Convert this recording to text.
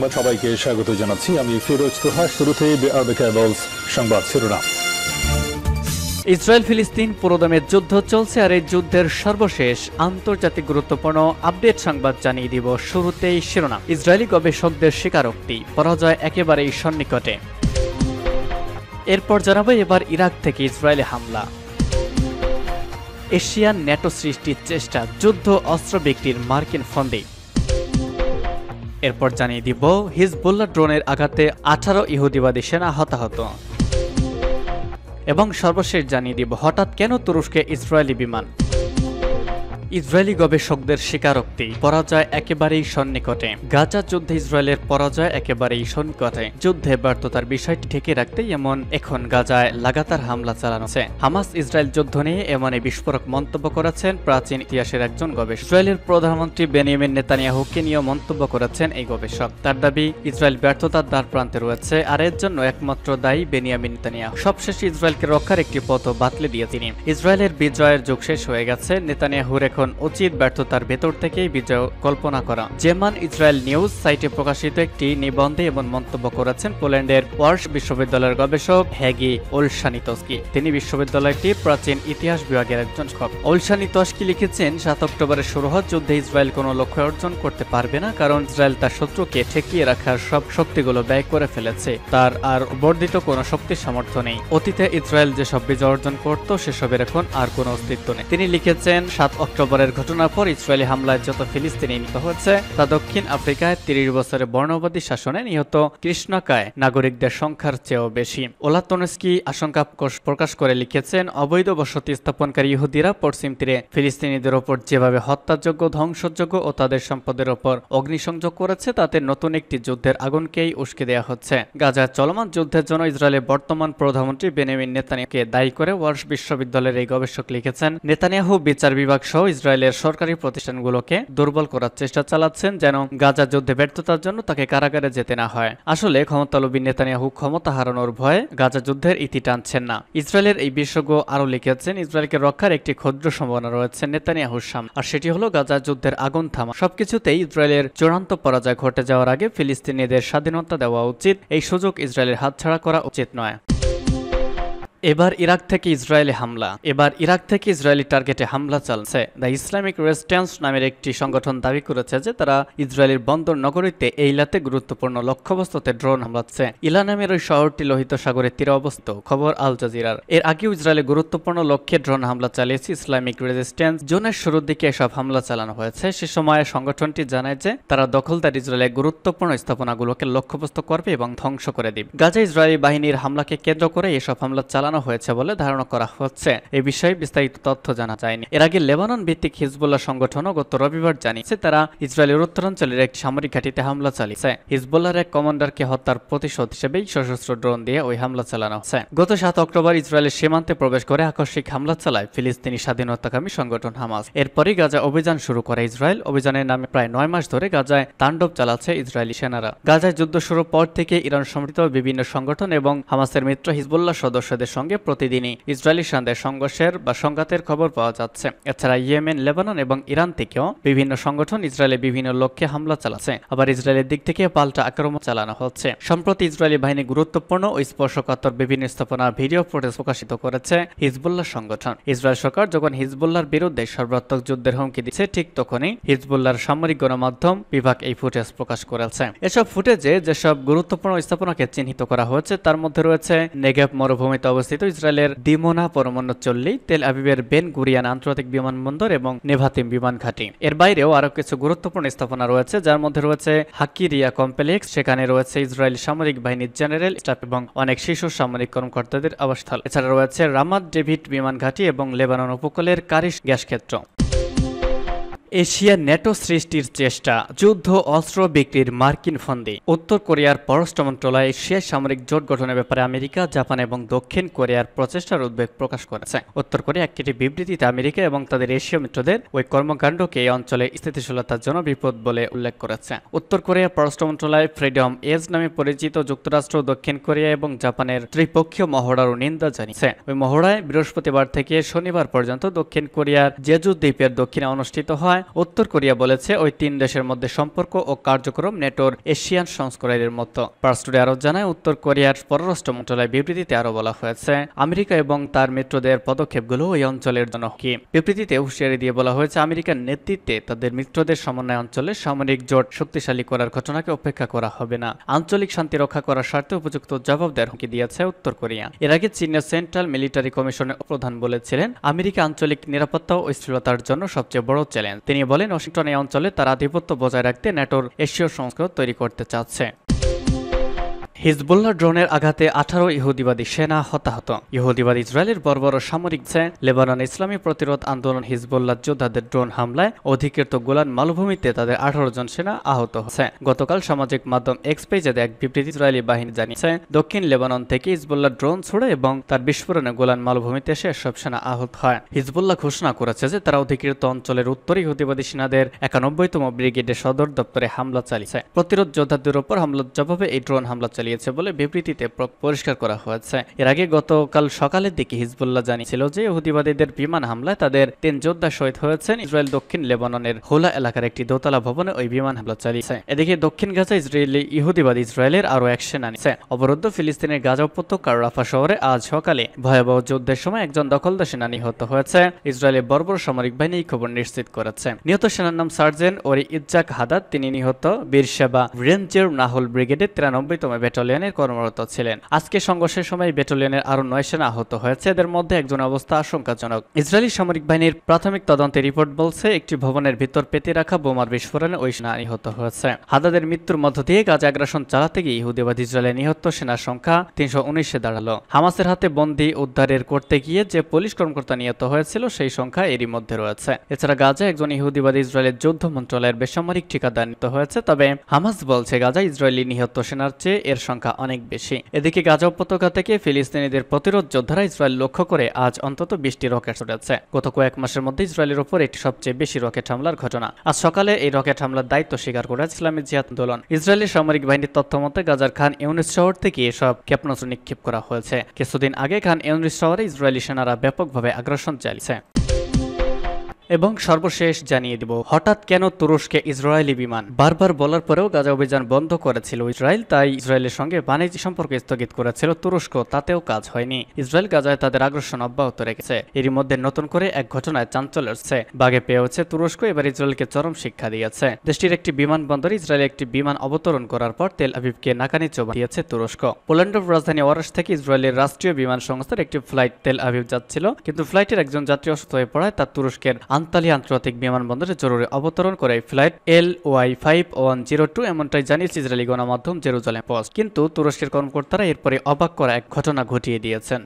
সংবাদ সবাইকে স্বাগত জানাচ্ছি। আমি ফিরোজ তোহা। শুরুতেই সংবাদ শিরোনাম। ইসরায়েল ফিলিস্তিন পুরোদমে যুদ্ধ চলছে, আর এই যুদ্ধের সর্বশেষ আন্তর্জাতিক গুরুত্বপূর্ণ আপডেট সংবাদ জানিয়ে দিব। শুরুতেই শিরোনাম। ইসরায়েলি গবেষকদের স্বীকারোক্তি, পরাজয় একেবারেই সন্নিকটে। এরপর জানাবো এবার ইরাক থেকে ইসরায়েলে হামলা, এশিয়ান ন্যাটো সৃষ্টির চেষ্টা, যুদ্ধ অস্ত্র বিক্রির মার্কিন ফন্দি। এরপর জানিয়ে দিব হিজবুল্লাহ ড্রোনের আঘাতে 18 ইহুদিবাদী সেনা হতাহত। এবং সর্বশেষ জানিয়ে দিব হঠাৎ কেন তুরস্কে ইসরায়েলি বিমান। ইসরায়েলি গবেষকদের স্বীকারোক্তি, পরাজয় একেবারেই সন্নিকটে। গাজা যুদ্ধে ইসরায়েলের পরাজয় একেবারেই সন্নিকটে। যুদ্ধে ব্যর্থতার বিষয়টি ঢেকে রাখতেই এখন গাজায় লাগাতার হামলা চালানো হচ্ছে। হামাস ইসরায়েল যুদ্ধ নিয়ে এমনই বিস্ফোরক মন্তব্য করেছেন প্রাচীন ইতিহাসের একজন গবেষক। ইসরায়েলের প্রধানমন্ত্রী বেনিয়ামিন নেতানিয়াহুকে নিয়ে মন্তব্য করেছেন এই গবেষক। তার দাবি, ইসরায়েল ব্যর্থতার দ্বার প্রান্তে রয়েছে, আর এর জন্য একমাত্র দায়ী বেনিয়ামিন নেতানিয়াহু। সবশেষে ইসরায়েলকে রক্ষার একটি পথও বাতলে দিয়ে তিনি। ইসরায়েলের বিজয়ের যুগ শেষ হয়ে গেছে, নেতানিয়াহুর এখন উচিত ব্যর্থতার ভেতর থেকেই বিজয় কল্পনা করা। জেমান ইসরায়েল নিউজ সাইটে প্রকাশিত একটি নিবন্ধে এমন মন্তব্য করেছেন পোল্যান্ডের ওয়ার্স বিশ্ববিদ্যালয়ের গবেষক হেগি ওলশানিতস্কি। তিনি বিশ্ববিদ্যালয়টির প্রাচীন ইতিহাস বিভাগের একজন শিক্ষক। ওলশানিতস্কি লিখেছেন, 7 অক্টোবরে শুরু হওয়া যুদ্ধে ইসরায়েল কোনো লক্ষ্য অর্জন করতে পারবে না, কারণ ইসরায়েল তার শত্রুকে ঠেকিয়ে রাখার সব শক্তিগুলো ব্যয় করে ফেলেছে। তার আর বর্ধিত কোনো শক্তির সামর্থ্য নেই। অতীতে ইসরায়েল যেসব বিজয় অর্জন করত সেসবের এখন আর কোনো অস্তিত্ব নেই। তিনি লিখেছেন, 7 অক্টোবরের ঘটনার পর ইসরায়েলি হামলায় যত ফিলিস্তিনি নিহত হয়েছে তা দক্ষিণ আফ্রিকায় 30 বছরের বর্ণবাদী শাসনে নিহত কৃষ্ণকায় নাগরিকদের সংখ্যার চেয়েও বেশি। ওলাতনস্কি আশঙ্কা প্রকাশ করে লিখেছেন, অবৈধ বসতি স্থাপনকারী ইহুদিরা পশ্চিম তীরে ফিলিস্তিনিদের ওপর যেভাবে হত্যাযোগ্য, ধ্বংসযোগ্য ও তাদের সম্পদের ওপর অগ্নিসংযোগ করেছে, তাতে নতুন একটি যুদ্ধের আগুনকেই উস্কে দেওয়া হচ্ছে। গাজার চলমান যুদ্ধের জন্য ইসরায়েলের বর্তমান প্রধানমন্ত্রী বেনিয়ামিন নেতানিয়াহুকে দায়ী করে ওয়ার্স বিশ্ববিদ্যালয়ের এই গবেষক লিখেছেন, নেতানিয়াহু বিচার বিভাগ সহ ইসরায়েলের সরকারি প্রতিষ্ঠানগুলোকে দুর্বল করার চেষ্টা চালাচ্ছেন যেন গাজা যুদ্ধে ব্যর্থতার জন্য তাকে কারাগারে যেতে না হয়। আসলে ক্ষমতালোভী নেতানিয়াহু ক্ষমতা হারানোর ভয়ে গাজা যুদ্ধের ইতি টানছেন না। ইসরায়েলের এই বিশেষজ্ঞ আরও লিখেছেন, ইসরায়েলকে রক্ষার একটি ক্ষুদ্র সম্ভাবনা রয়েছে নেতানিয়াহুর সামনে, আর সেটি হলো গাজা যুদ্ধের আগুন থামা। সবকিছুতেই ইসরায়েলের চূড়ান্ত পরাজয় ঘটে যাওয়ার আগে ফিলিস্তিনিদের স্বাধীনতা দেওয়া উচিত। এই সুযোগ ইসরায়েলের হাতছাড়া করা উচিত নয়। এবার ইরাক থেকে ইসরায়েলে হামলা। এবার ইরাক থেকে ইসরায়েলি টার্গেটে হামলা চলছে। দ্য ইসলামিক রেজিস্ট্যান্স নামের একটি সংগঠন দাবি করেছে যে তারা ইসরায়েলের বন্দর নগরীতে এইলাতে গুরুত্বপূর্ণ লক্ষ্যবস্তুতে ড্রোন হামলাচ্ছে। ইলা নামের ওই শহরটি লোহিত সাগরের তীরে অবস্থিত। খবর আল জাজিরার। এর আগেও ইসরায়েলে গুরুত্বপূর্ণ লক্ষ্যে ড্রোন হামলা চালিয়েছে ইসলামিক রেজিস্ট্যান্স। জুনের শুরুর দিকে এসব হামলা চালানো হয়েছে। সে সময় সংগঠনটি জানায় যে তারা দখলদার ইসরায়েলের গুরুত্বপূর্ণ স্থাপনাগুলোকে লক্ষ্যবস্তু করবে এবং ধ্বংস করে দিবে। গাজা ইসরায়েলি বাহিনীর হামলাকে কেন্দ্র করে এসব হামলা চালানো হয়েছে বলে ধারণা করা হচ্ছে। এই বিষয়ে বিস্তারিত তথ্য জানা যায়নি। এর আগে লেবানন ভিত্তিক হিজবুল্লাহ সংগঠনও গত রবিবার জানিয়েছে তারা ইসরায়েলের উত্তরাঞ্চলের একটি সামরিক ঘাঁটিতে হামলা চালিয়েছে। হিজবুল্লাহর এক কমান্ডারকে হত্যার প্রতিশোধ হিসেবেই সশস্ত্র ড্রোন দিয়ে ওই হামলা চালানো হচ্ছে। গত 7 অক্টোবর ইসরায়েলের সীমান্তে প্রবেশ করে আকস্মিক হামলা চালায় ফিলিস্তিনি স্বাধীনতাকামী সংগঠন হামাস। এরপরই গাজা অভিযান শুরু করে ইসরায়েল। অভিযানের নামে প্রায় 9 মাস ধরে গাজায় তাণ্ডব চালাচ্ছে ইসরায়েলি সেনারা। গাজায় যুদ্ধ শুরুর পর থেকে ইরান সমর্থিত বিভিন্ন সংগঠন এবং হামাসের মিত্র হিজবুল্লাহ সদস্যদের সঙ্গে প্রতিদিনই ইসরায়েলি সেনাদের সংঘর্ষের বা সংঘাতের খবর পাওয়া যাচ্ছে। এছাড়া ইয়েমেন, লেবানন এবং ইরান থেকেও বিভিন্ন সংগঠন ইসরায়েলের বিভিন্ন লক্ষ্যে হামলা চালাচ্ছে। আবার ইসরায়েলের দিক থেকে পাল্টা আক্রমণ চালানো হচ্ছে। সম্প্রতি ইসরায়েলি বাহিনী গুরুত্বপূর্ণ ও স্পর্শকাতর বিভিন্ন স্থাপনার ভিডিও ফুটেজ প্রকাশিত করেছে হিজবুল্লাহ সংগঠন। ইসরায়েল সরকার যখন হিজবুল্লাহর বিরুদ্ধে সর্বাত্মক যুদ্ধের হুমকি দিচ্ছে, ঠিক তখনই হিজবুল্লাহর সামরিক গণমাধ্যম বিভাগ এই ফুটেজ প্রকাশ করেছে। এসব ফুটেজে যেসব গুরুত্বপূর্ণ স্থাপনাকে চিহ্নিত করা হয়েছে তার মধ্যে রয়েছে নেগেভ মরুভূমিতে অবস্থিত ইসরায়েলের দিমোনা পরমাণু চল্লি, তেল আবিবের বেন গুরিয়ান আন্তর্জাতিক বিমানবন্দর এবং নেভাতিম বিমান ঘাঁটি। এর বাইরেও আরো কিছু গুরুত্বপূর্ণ স্থাপনা রয়েছে, যার মধ্যে রয়েছে হাকিরিয়া কমপ্লেক্স। সেখানে রয়েছে ইসরায়েলি সামরিক বাহিনীর জেনারেল স্টাফ এবং অনেক শীর্ষ সামরিক কর্মকর্তাদের আবাসস্থল। এছাড়া রয়েছে রামাত ডেভিড বিমান ঘাঁটি এবং লেবানন উপকূলের কারিশ গ্যাস ক্ষেত্র। এশিয়া ন্যাটো সৃষ্টির চেষ্টা, যুদ্ধ অস্ত্র বিক্রির মার্কিন ফন্দি। উত্তর কোরিয়ার পররাষ্ট্র মন্ত্রণালয় এশিয়া সামরিক জোট গঠনের ব্যাপারে আমেরিকা, জাপান এবং দক্ষিণ কোরিয়ার প্রচেষ্টার উদ্বেগ প্রকাশ করেছে। উত্তর কোরিয়া একটি বিবৃতিতে আমেরিকা এবং তাদের এশীয় মিত্রদের ওই কর্মকাণ্ডকে এই অঞ্চলে স্থিতিশীলতার জন্য বিপদ বলে উল্লেখ করেছে। উত্তর কোরিয়ার পররাষ্ট্র মন্ত্রণালয় ফ্রিডম এজ নামে পরিচিত যুক্তরাষ্ট্র, দক্ষিণ কোরিয়া এবং জাপানের ত্রিপক্ষীয় মহড়ারও নিন্দা জানিয়েছে। ওই মহড়ায় বৃহস্পতিবার থেকে শনিবার পর্যন্ত দক্ষিণ কোরিয়ার জেজু দ্বীপের দক্ষিণে অনুষ্ঠিত হয়। সময় উত্তর কোরিয়া বলেছে ওই 3 দেশের মধ্যে সম্পর্ক ও কার্যক্রম নেটোর এশিয়ান সংস্করণের মতো। পার্স টুডে আরও জানায়, উত্তর কোরিয়ার পররাষ্ট্র মন্ত্রণালয়ের বিবৃতিতে আরও বলা হয়েছে, আমেরিকা এবং তার মিত্রদের পদক্ষেপগুলো ওই অঞ্চলের জন্য কি। বিবৃতিতে হুঁশিয়ারি দিয়ে বলা হয়েছে, আমেরিকার নেতৃত্বে তাদের মিত্রদের সমন্বয় অঞ্চলে সামরিক জোট শক্তিশালী করার ঘটনাকে উপেক্ষা করা হবে না। আঞ্চলিক শান্তি রক্ষা করার স্বার্থে উপযুক্ত জবাব দেওয়ার হুমকি দিয়েছে উত্তর কোরিয়া। এর আগে চীনের সেন্ট্রাল মিলিটারি কমিশনের প্রধান বলেছিলেন, আমেরিকা আঞ্চলিক নিরাপত্তা ও স্থিরতার জন্য সবচেয়ে বড় চ্যালেঞ্জ। তিনি বলেন, ওয়াশিংটন এই অঞ্চলে তার আধিপত্য বজায় রাখতে ন্যাটোর এশীয় সংস্করণ তৈরি করতে চাচ্ছে। হিজবুল্লাহ ড্রোনের আঘাতে 18 ইহুদিবাদী সেনা হতাহত। ইহুদিবাদী ইসরায়েলের বর্বর সামরিক লেবানন ইসলামী প্রতিরোধ আন্দোলন হিজবুল্লাহ যোদ্ধাদের ড্রোন হামলায় অধিকৃত গোলান মালভূমিতে তাদের 18 জন সেনা আহত হয়েছে। গতকাল সামাজিক মাধ্যম এক্স পেজে এক বিবৃতি ইসরায়েলি বাহিনী জানিয়েছে, দক্ষিণ লেবানন থেকে হিজবুল্লাহ ড্রোন ছুড়ে এবং তার বিস্ফোরণে গোলান মালভূমিতে এসে সব সেনা আহত হয়। হিজবুল্লাহ ঘোষণা করেছে যে তারা অধিকৃত অঞ্চলের উত্তরে ইহুদিবাদী সেনাদের 91তম ব্রিগেডের সদর দপ্তরে হামলা চালিয়েছে। প্রতিরোধ যোদ্ধাদের উপর হামলার জবাবে এই ড্রোন হামলা চালিয়েছে বলে বিবৃতিতে পরিষ্কার করা হয়েছে। এর আগে গতকাল সকালের দিকে হিজবুল্লাহ জানিয়েছিল যে ইহুদিবাদীদের বিমান হামলায় তাদের 3 যোদ্ধা শহীদ হয়েছেন। ইসরায়েল দক্ষিণ লেবাননের হোলা এলাকার একটি দোতলা ভবনে ওই বিমান হামলা চালিয়েছে। এদিকে দক্ষিণ গাজা ইহুদিবাদী ইসরায়েলের আরও এক সেনা নিয়েছে। অবরুদ্ধ ফিলিস্তিনের গাজা উপত্যকার রাফা শহরে আজ সকালে ভয়াবহ যুদ্ধের সময় একজন দখলদার সেনা নিহত হয়েছে। ইসরায়েলের বর্বর সামরিক বাহিনী এই খবর নিশ্চিত করেছে। নিহত সেনার নাম সার্জেন্ট ওরি ইজ্জাক হাদাদ। তিনি নিহত বীরশেবা রেঞ্জের নাহল ব্রিগেডের 93তম ব্যাটালিয়নের কর্মরত ছিলেন। আজকে সংঘর্ষের সময় ব্যাটালিয়নের আরো 9 সেনা আহত হয়েছে। এদের মধ্যে একজনের অবস্থা আশঙ্কাজনক। ইসরায়েলি সামরিক বাহিনীর প্রাথমিক তদন্তের রিপোর্ট বলছে, একটি ভবনের ভিতর পেতে রাখা বোমার বিস্ফোরণে ওই সেনা নিহত হয়েছে। হাদাদের মৃত্যুর মধ্য দিয়ে গাজা আগ্রাসন চালাতে গিয়ে ইহুদিবাদী ইসরায়েলে নিহত সেনার সংখ্যা 319-এ দাঁড়ালো। হামাসের হাতে বন্দী উদ্ধারের করতে গিয়ে যে পুলিশ কর্মকর্তা নিহত হয়েছিল সেই সংখ্যা এরই মধ্যে রয়েছে। এছাড়া গাজা একজন ইহুদিবাদী ইসরায়েলের যুদ্ধ মন্ত্রণালয়ের বেসামরিক ঠিকাদার নিহত হয়েছে। তবে হামাস বলছে গাজা ইসরায়েলি নিহত সেনার চেয়ে এর সংখ্যা অনেক বেশি। এদিকে গাজা উপত্যকা থেকে ফিলিস্তিনিদের প্রতিরোধ যোদ্ধারা ইসরায়েল লক্ষ্য করে আজ অন্তত 20টি রকেট ছুড়েছে। গত কয়েক মাসের মধ্যে ইসরায়েলের উপর এটি সবচেয়ে বেশি রকেট হামলার ঘটনা। আজ সকালে এই রকেট হামলার দায়িত্ব স্বীকার করেছে ইসলামী জিহাদ আন্দোলন। ইসরায়েলি সামরিক বাহিনীর তথ্য মতে গাজার খান ইউনিস শহর থেকে এসব ক্ষেপণাস্ত্র নিক্ষেপ করা হয়েছে। কিছুদিন আগে খান ইউনিস শহরে ইসরায়েলি সেনারা ব্যাপকভাবে আগ্রাসন চালিয়েছে। এবং সর্বশেষ জানিয়ে দিব, হঠাৎ কেন তুরস্কে ইসরায়েলি বিমান? বারবার বলার পরেও গাজা অভিযান বন্ধ করেছিল ইসরায়েল, তাই ইসরায়েলের সঙ্গে বাণিজ্য সম্পর্ক স্থগিত করেছিল তুরস্ক, তাতেও কাজ হয়নি। ইসরায়েল গাজায় তাদের আগ্রাসন অব্যাহত রেখেছে। এরই মধ্যে নতুন করে এক ঘটনায় চাঞ্চল্য এসেছে। বাগে পেয়েছে তুরস্ক, এবার ইসরায়েলকে চরম শিক্ষা দিয়েছে। দেশটির একটি বিমানবন্দরে ইসরায়েলে একটি বিমান অবতরণ করার পর তেল আভিভকে নাকানি চোবান দিয়েছে তুরস্ক। পোল্যান্ডের রাজধানী ওয়ারশ থেকে ইসরায়েলের রাষ্ট্রীয় বিমান সংস্থার একটি ফ্লাইট তেল আভিভ যাচ্ছিল, কিন্তু ফ্লাইটের একজন যাত্রী অসুস্থ হয়ে পড়ায় তা তুরস্কের আন্তালিয়া আন্তর্জাতিক বিমানবন্দরে জরুরি অবতরণ করে ফ্লাইট LY5102 এমনটাই জানিয়েছে ইসরায়েলি গণমাধ্যম জেরুজালেম পোস্ট। কিন্তু তুরস্কের কর্মকর্তারা এরপরে অবাক করা এক ঘটনা ঘটিয়ে দিয়েছেন।